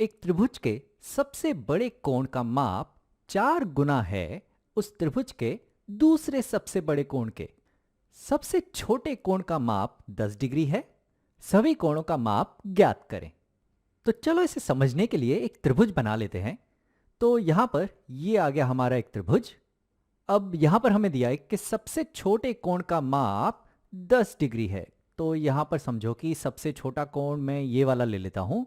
एक त्रिभुज के सबसे बड़े कोण का माप 4 गुना है उस त्रिभुज के दूसरे सबसे बड़े कोण के। सबसे छोटे कोण का माप 10 डिग्री है। सभी कोणों का माप ज्ञात करें। तो चलो इसे समझने के लिए एक त्रिभुज बना लेते हैं। तो यहां पर ये आ गया हमारा एक त्रिभुज। अब यहां पर हमें दिया है कि सबसे छोटे कोण का माप 10 डिग्री है। तो यहां पर समझो कि सबसे छोटा कोण मैं ये वाला ले लेता हूं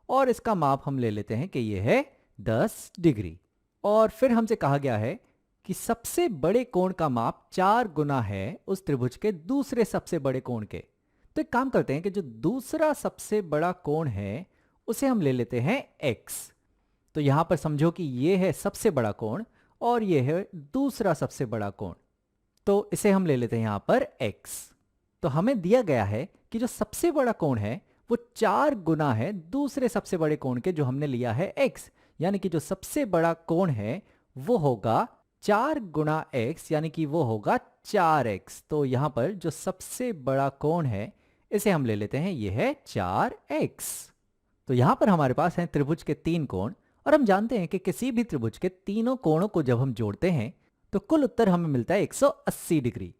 और इसका माप हम ले लेते हैं कि ये है 10 डिग्री। और फिर हमसे कहा गया है कि सबसे बड़े कोण का माप 4 गुना है उस त्रिभुज के दूसरे सबसे बड़े कोण के। तो एक काम करते हैं कि जो दूसरा सबसे बड़ा कोण है उसे हम ले लेते हैं x। तो यहां पर समझो कि ये है सबसे बड़ा कोण और ये है दूसरा सबसे बड़ा कोण। तो इसे हम ले लेते हैं यहां पर x। तो हमें दिया गया है कि जो सबसे बड़ा कोण है वो 4 गुना है दूसरे सबसे बड़े कोण के जो हमने लिया है x। यानी कि जो सबसे बड़ा कोण है वो होगा 4 गुना x, यानी कि वो होगा 4x। तो यहां पर जो सबसे बड़ा कोण है इसे हम ले लेते हैं, ये है 4x। तो यहां पर हमारे पास है त्रिभुज के 3 कोण और हम जानते हैं कि किसी भी त्रिभुज के तीनों कोणों को जब हम जोड़ते हैं तो कुल उत्तर हमें मिलता है 180 डिग्री।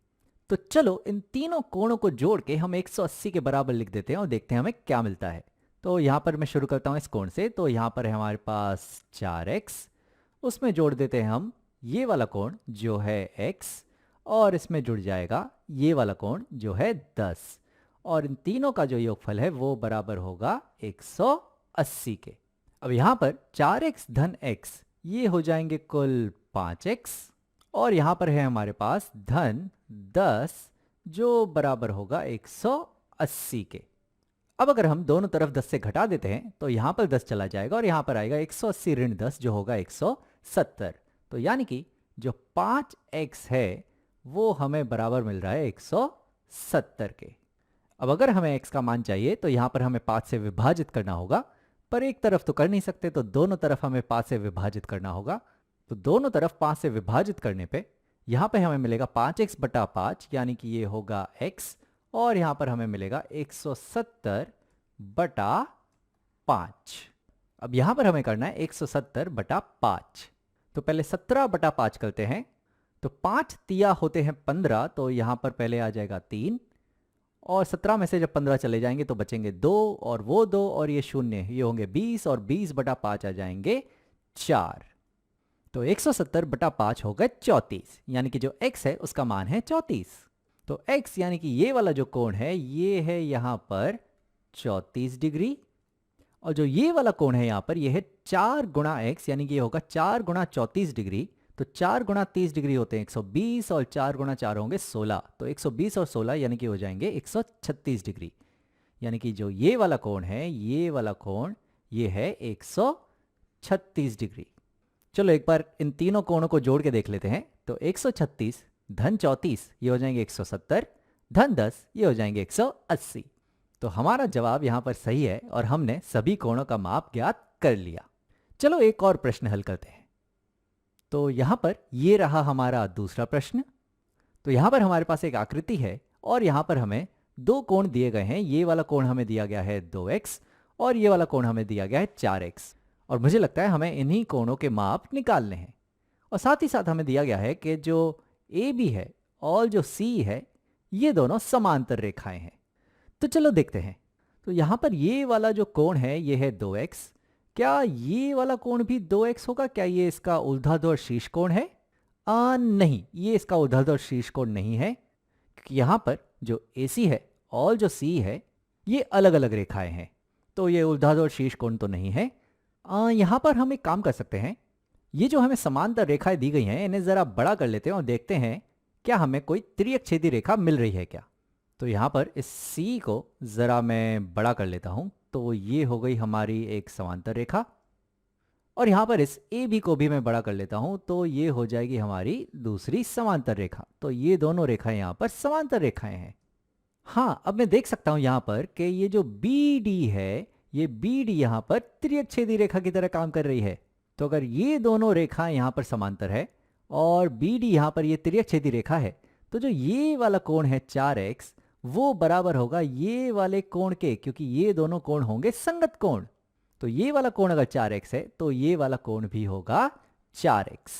तो चलो इन तीनों कोणों को जोड़ के हम 180 के बराबर लिख देते हैं और देखते हैं हमें क्या मिलता है। तो यहां पर मैं शुरू करता हूं इस कोण से। तो यहां पर है हमारे पास 4x, उसमें जोड़ देते हैं हम ये वाला कोण जो है x, और इसमें जुड़ जाएगा ये वाला कोण जो है 10, और इन तीनों का जो योगफल है वो बराबर होगा 180 के। अब यहां पर 4x धन x ये हो जाएंगे कुल 5x, और यहां पर है हमारे पास धन 10 जो बराबर होगा 180 के। अब अगर हम दोनों तरफ 10 से घटा देते हैं तो यहां पर 10 चला जाएगा और यहां पर आएगा 180 ऋण 10 जो होगा 170। तो यानी कि जो 5x है वो हमें बराबर मिल रहा है 170 के। अब अगर हमें x का मान चाहिए तो यहां पर हमें 5 से विभाजित करना होगा, पर एक तरफ तो कर नहीं सकते तो दोनों तरफ हमें 5 से विभाजित करना होगा। तो दोनों तरफ 5 से विभाजित करने पे यहां पे हमें मिलेगा 5x बटा 5, यानी कि ये होगा x, और यहां पर हमें मिलेगा 170 बटा 5। अब यहां पर हमें करना है 170 बटा 5। तो पहले 17 बटा 5 करते हैं। तो 5 तिया होते हैं 15, तो यहां पर पहले आ जाएगा 3, और 17 में से जब 15 चले जाएंगे तो बचेंगे 2, और वो 2 और ये 0, ये होंगे 20, और 20 बटा 5 आ जाएंगे 4। तो 170 बटा 5 हो गए 34, यानी कि जो x है उसका मान है 34। तो x यानी कि ये वाला जो कोण है ये है यहां पर 34 डिग्री, और जो ये वाला कोण है यहां पर ये है 4 गुना x, यानी कि ये होगा 4 गुना 34 डिग्री। तो 4 गुना 30 डिग्री होते हैं 120, और 4 गुना 4 होंगे 16। तो 120 और 16 यानी कि हो जाएंगे 136 डिग्री। यानी कि जो ये वाला कोण है ये वाला कोण ये है 136 डिग्री। चलो एक बार इन तीनों कोणों को जोड़ के देख लेते हैं। तो 136 धन 34 ये हो जाएंगे 170, धन 10 ये हो जाएंगे 180। तो हमारा जवाब यहाँ पर सही है और हमने सभी कोणों का माप ज्ञात कर लिया। चलो एक और प्रश्न हल करते हैं। तो यहाँ पर ये रहा हमारा दूसरा प्रश्न। तो यहाँ पर हमारे पास एक आकृति है और यहाँ पर हमें दो कोण दिए गए हैं। ये वाला कोण हमें दिया गया है 2x और ये वाला कोण हमें दिया गया है 4x, और मुझे लगता है हमें इन्हीं कोणों के माप निकालने हैं। और साथ ही साथ हमें दिया गया है कि जो AB है और जो C है ये दोनों समांतर रेखाएं हैं। तो चलो देखते हैं। तो यहाँ पर ये वाला जो कोण है ये है 2x। क्या ये वाला कोण भी 2x होगा? क्या ये इसका ऊर्ध्वाधर शीर्ष कोण है? नहीं, ये इसका ऊर्ध्वाधर शीर्ष कोण नहीं है, क्योंकि यहाँ पर जो AC है और जो C है ये अलग अलग रेखाएं हैं, तो ये ऊर्ध्वाधर शीर्ष कोण तो नहीं है। यहाँ पर हम एक काम कर सकते हैं, ये जो हमें समांतर रेखाएं दी गई हैं इन्हें जरा बड़ा कर लेते हैं और देखते हैं क्या हमें कोई तिर्यक-छेदी रेखा मिल रही है क्या। तो यहाँ पर इस C को जरा मैं बड़ा कर लेता हूँ। तो ये हो गई हमारी एक समांतर रेखा, और यहाँ पर इस AB को भी मैं बड़ा कर लेता हूँ। तो ये हो जाएगी हमारी दूसरी समांतर रेखा। तो ये दोनों रेखाएं यहाँ पर समांतर रेखाएं हैं। हाँ, अब मैं देख सकता हूँ यहाँ पर कि ये जो BD है ये BD यहाँ पर तिर्यक-छेदी रेखा की तरह काम कर रही है। तो अगर ये दोनों रेखाएं यहाँ पर समांतर है और BD यहाँ पर ये तिर्यक-छेदी रेखा है, तो जो ये वाला कोण है 4x वो बराबर होगा ये वाले कोण के, क्योंकि ये दोनों कोण होंगे संगत कोण। तो ये वाला कोण अगर 4x है तो ये वाला कोण भी होगा 4x।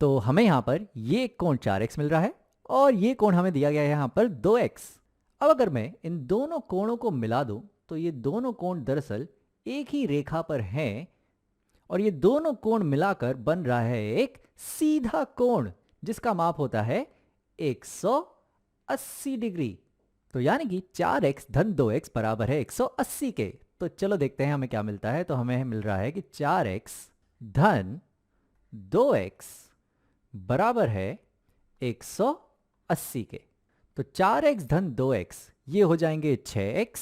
तो हमें यहां पर ये कोण 4x मिल रहा है और ये कोण हमें दिया गया है यहां पर 2x। अब अगर मैं इन दोनों कोणों को मिला दूं तो ये दोनों कोण दरअसल एक ही रेखा पर हैं और ये दोनों कोण मिलाकर बन रहा है एक सीधा कोण जिसका माप होता है 180 डिग्री। तो यानी कि 4x धन 2x बराबर है 180 के। तो चलो देखते हैं हमें क्या मिलता है। तो हमें मिल रहा है कि 4x धन 2x बराबर है 180 के। तो 4x धन 2x ये हो जाएंगे 6x।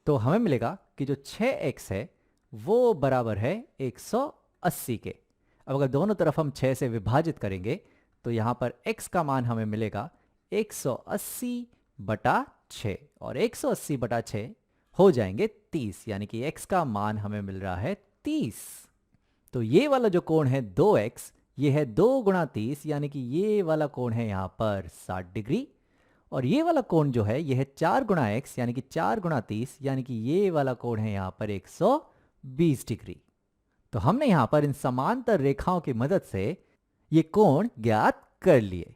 तो हमें मिलेगा कि जो 6x है वो बराबर है 180 के। अब अगर दोनों तरफ हम 6 से विभाजित करेंगे तो यहाँ पर x का मान हमें मिलेगा 180 बटा 6 और 180 बटा 6 हो जाएंगे 30, यानी कि x का मान हमें मिल रहा है 30। तो ये वाला जो कोण है 2x ये है 2 गुणा 30, यानी कि ये वाला कोण है यहाँ पर 60 डिग्री और ये वाला कोण जो है ये है 4 गुणा x यानी कि 4 गुणा 30, यानी कि ये वाला कोण है यहाँ पर 120 डिग्री। तो हमने यहाँ पर इन समांतर रेखाओं की मदद से ये कोण ज्ञात कर लिए।